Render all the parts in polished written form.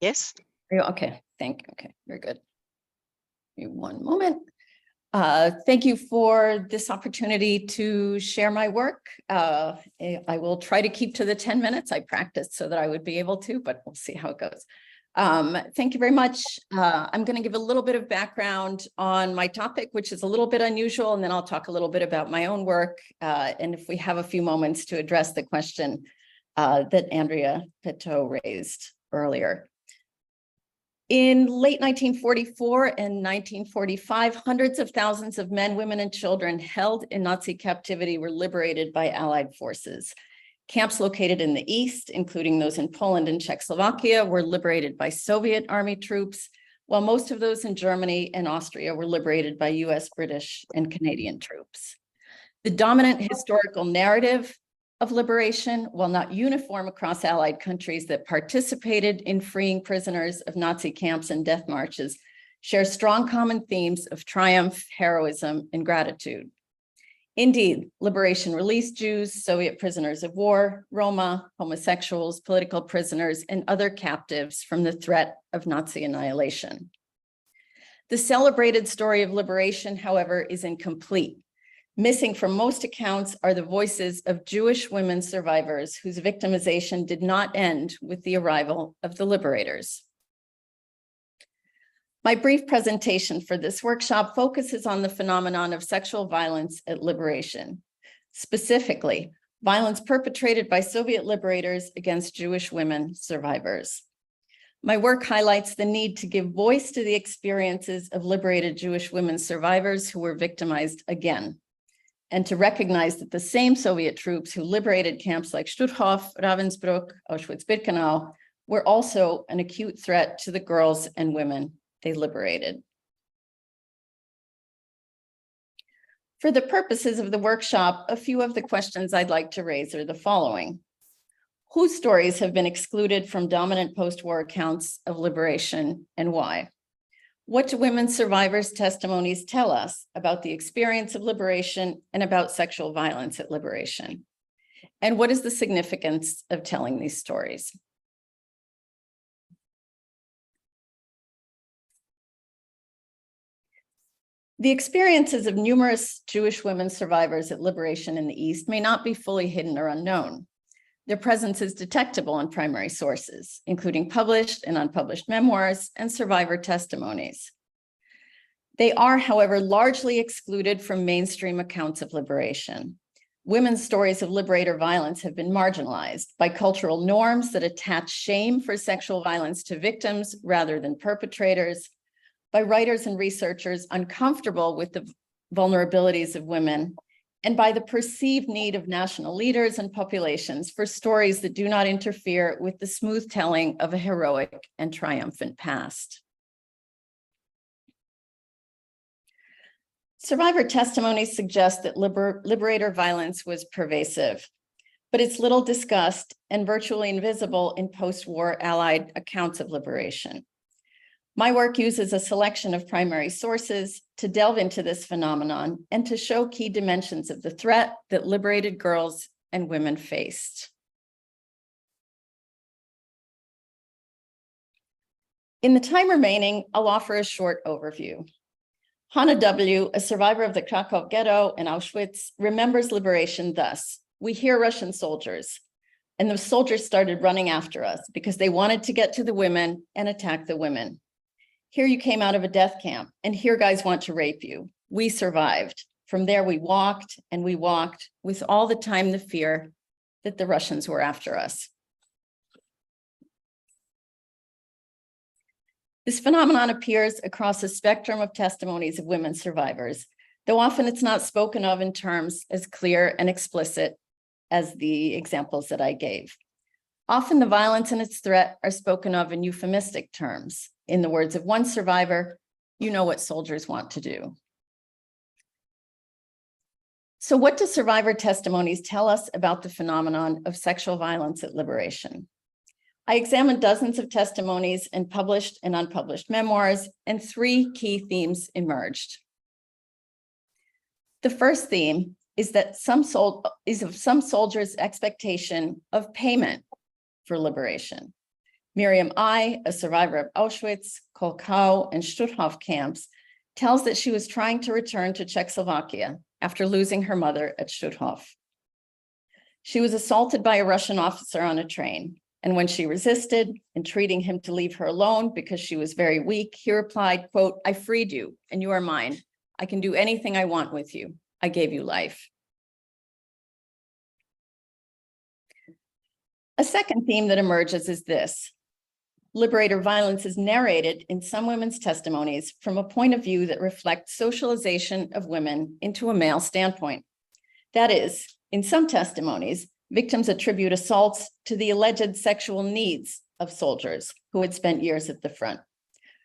Yes. Okay, okay, very good. Give me one moment. Thank you for this opportunity to share my work. I will try to keep to the 10 minutes. I practiced so that I would be able to, but we'll see how it goes. Thank you very much. I'm going to give a little bit of background on my topic, which is a little bit unusual, and then I'll talk a little bit about my own work. And if we have a few moments to address the question that Andrea Pitot raised earlier. In late 1944 and 1945, hundreds of thousands of men, women, and children held in Nazi captivity were liberated by Allied forces. Camps located in the East, including those in Poland and Czechoslovakia, were liberated by Soviet army troops, while most of those in Germany and Austria were liberated by US, British, and Canadian troops. The dominant historical narrative of liberation, while not uniform across Allied countries that participated in freeing prisoners of Nazi camps and death marches, shares strong common themes of triumph, heroism, and gratitude. Indeed, liberation released Jews, Soviet prisoners of war, Roma, homosexuals, political prisoners, and other captives from the threat of Nazi annihilation. The celebrated story of liberation, however, is incomplete. Missing from most accounts are the voices of Jewish women survivors whose victimization did not end with the arrival of the liberators. My brief presentation for this workshop focuses on the phenomenon of sexual violence at liberation, specifically violence perpetrated by Soviet liberators against Jewish women survivors. My work highlights the need to give voice to the experiences of liberated Jewish women survivors who were victimized again, and to recognize that the same Soviet troops who liberated camps like Stutthof, Ravensbrück, Auschwitz-Birkenau were also an acute threat to the girls and women they liberated. For the purposes of the workshop, a few of the questions I'd like to raise are the following. Whose stories have been excluded from dominant post-war accounts of liberation and why? What do women survivors' testimonies tell us about the experience of liberation and about sexual violence at liberation? And what is the significance of telling these stories? The experiences of numerous Jewish women survivors at liberation in the East may not be fully hidden or unknown. Their presence is detectable in primary sources, including published and unpublished memoirs and survivor testimonies. They are, however, largely excluded from mainstream accounts of liberation. Women's stories of liberator violence have been marginalized by cultural norms that attach shame for sexual violence to victims rather than perpetrators, by writers and researchers uncomfortable with the vulnerabilities of women, and by the perceived need of national leaders and populations for stories that do not interfere with the smooth telling of a heroic and triumphant past. Survivor testimonies suggest that liberator violence was pervasive, but it's little discussed and virtually invisible in post-war Allied accounts of liberation. My work uses a selection of primary sources to delve into this phenomenon and to show key dimensions of the threat that liberated girls and women faced. In the time remaining, I'll offer a short overview. Hannah W., a survivor of the Krakow ghetto and Auschwitz, remembers liberation thus: "We hear Russian soldiers, and the soldiers started running after us because they wanted to get to the women and attack the women. Here you came out of a death camp, and here guys want to rape you. We survived. From there we walked and we walked, with all the time the fear that the Russians were after us." This phenomenon appears across a spectrum of testimonies of women survivors, though often it's not spoken of in terms as clear and explicit as the examples that I gave. Often the violence and its threat are spoken of in euphemistic terms. In the words of one survivor, "You know what soldiers want to do." So what do survivor testimonies tell us about the phenomenon of sexual violence at liberation? I examined dozens of testimonies and published and unpublished memoirs, and three key themes emerged. The first theme is that some soldiers' expectation of payment for liberation. Miriam I, a survivor of Auschwitz, Kolkau, and Stutthof camps, tells that she was trying to return to Czechoslovakia after losing her mother at Stutthof. She was assaulted by a Russian officer on a train, and when she resisted, entreating him to leave her alone because she was very weak, he replied, quote, "I freed you, and you are mine. I can do anything I want with you. I gave you life." A second theme that emerges is this. Liberator violence is narrated in some women's testimonies from a point of view that reflects socialization of women into a male standpoint. That is, in some testimonies, victims attribute assaults to the alleged sexual needs of soldiers who had spent years at the front.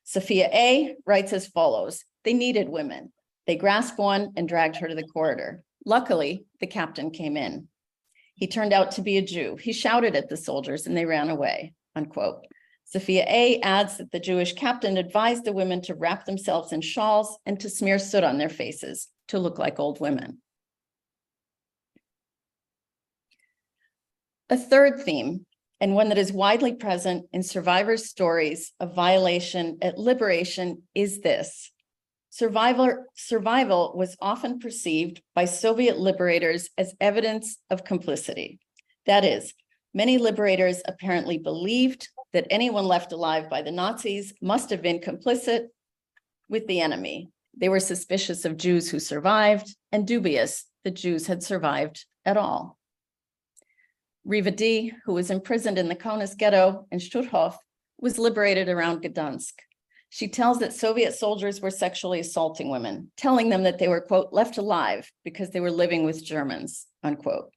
Sophia A. writes as follows: "They needed women. They grasped one and dragged her to the corridor. Luckily, the captain came in. He turned out to be a Jew. He shouted at the soldiers and they ran away," unquote. Sophia A. adds that the Jewish captain advised the women to wrap themselves in shawls and to smear soot on their faces to look like old women. A third theme, and one that is widely present in survivors' stories of violation at liberation, is this. Survival was often perceived by Soviet liberators as evidence of complicity. That is, many liberators apparently believed that anyone left alive by the Nazis must have been complicit with the enemy. They were suspicious of Jews who survived and dubious that Jews had survived at all. Riva D., who was imprisoned in the Kaunas ghetto in Stutthof, was liberated around Gdansk. She tells that Soviet soldiers were sexually assaulting women, telling them that they were, quote, left alive because they were living with Germans, unquote.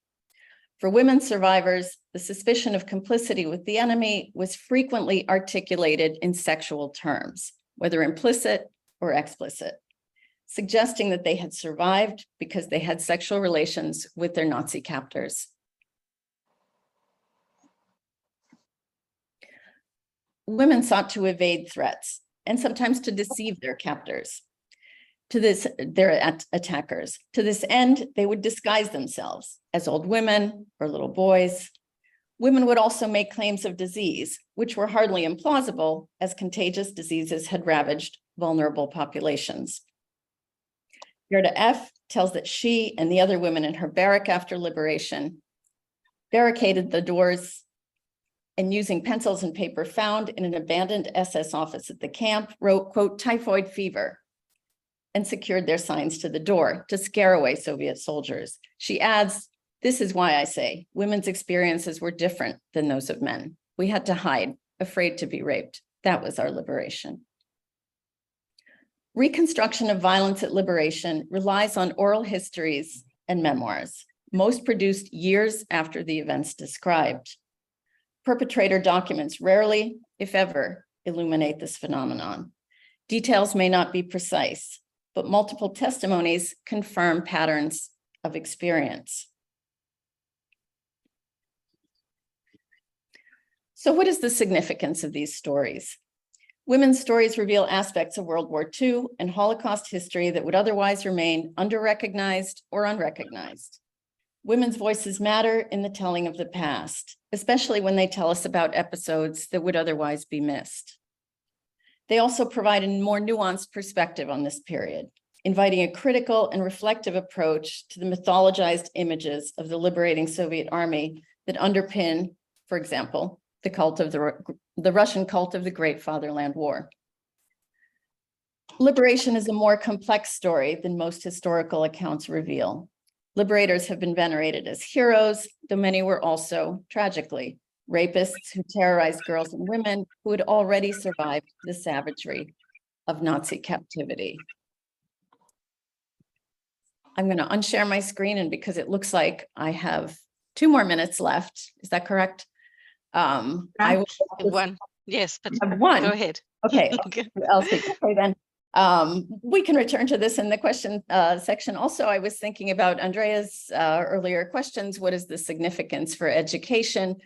For women survivors, the suspicion of complicity with the enemy was frequently articulated in sexual terms, whether implicit or explicit, suggesting that they had survived because they had sexual relations with their Nazi captors. Women sought to evade threats and sometimes to deceive their captors, their attackers. To this end, they would disguise themselves as old women or little boys. Women would also make claims of disease, which were hardly implausible, as contagious diseases had ravaged vulnerable populations. Gerda F. tells that she and the other women in her barrack after liberation barricaded the doors and, using pencils and paper found in an abandoned SS office at the camp, wrote, quote, "typhoid fever," and secured their signs to the door to scare away Soviet soldiers. She adds, "This is why I say women's experiences were different than those of men. We had to hide, afraid to be raped. That was our liberation." Reconstruction of violence at liberation relies on oral histories and memoirs, most produced years after the events described. Perpetrator documents rarely, if ever, illuminate this phenomenon. Details may not be precise, but multiple testimonies confirm patterns of experience. So what is the significance of these stories? Women's stories reveal aspects of World War II and Holocaust history that would otherwise remain under-recognized or unrecognized. Women's voices matter in the telling of the past, especially when they tell us about episodes that would otherwise be missed. They also provide a more nuanced perspective on this period, inviting a critical and reflective approach to the mythologized images of the liberating Soviet army that underpin, for example, the Russian cult of the Great Fatherland War. Liberation is a more complex story than most historical accounts reveal. Liberators have been venerated as heroes, though many were also, tragically, rapists who terrorized girls and women who had already survived the savagery of Nazi captivity. I'm going to unshare my screen, and because it looks like I have 2 more minutes left, is that correct? I will one. Yes, but one. Go ahead. Okay, I'll speak. Okay, then. We can return to this in the question section. Also, I was thinking about Andrea's earlier questions. What is the significance for education?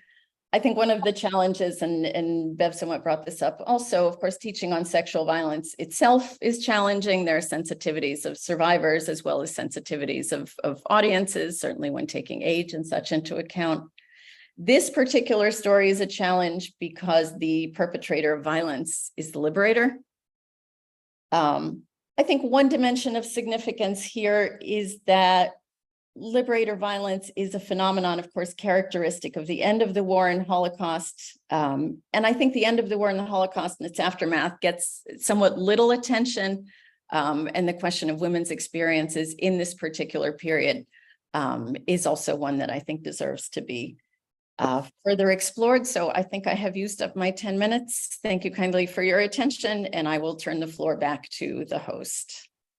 I think one of the challenges, and Bev somewhat brought this up also, of course, teaching on sexual violence itself is challenging. There are sensitivities of survivors as well as sensitivities of audiences, certainly when taking age and such into account. This particular story is a challenge because the perpetrator of violence is the liberator. I think one dimension of significance here is that liberator violence is a phenomenon, of course, characteristic of the end of the war and Holocaust. And I think the end of the war and the Holocaust and its aftermath gets somewhat little attention. And the question of women's experiences in this particular period is also one that I think deserves to be further explored. So I think I have used up my 10 minutes. Thank you kindly for your attention, and I will turn the floor back to the host.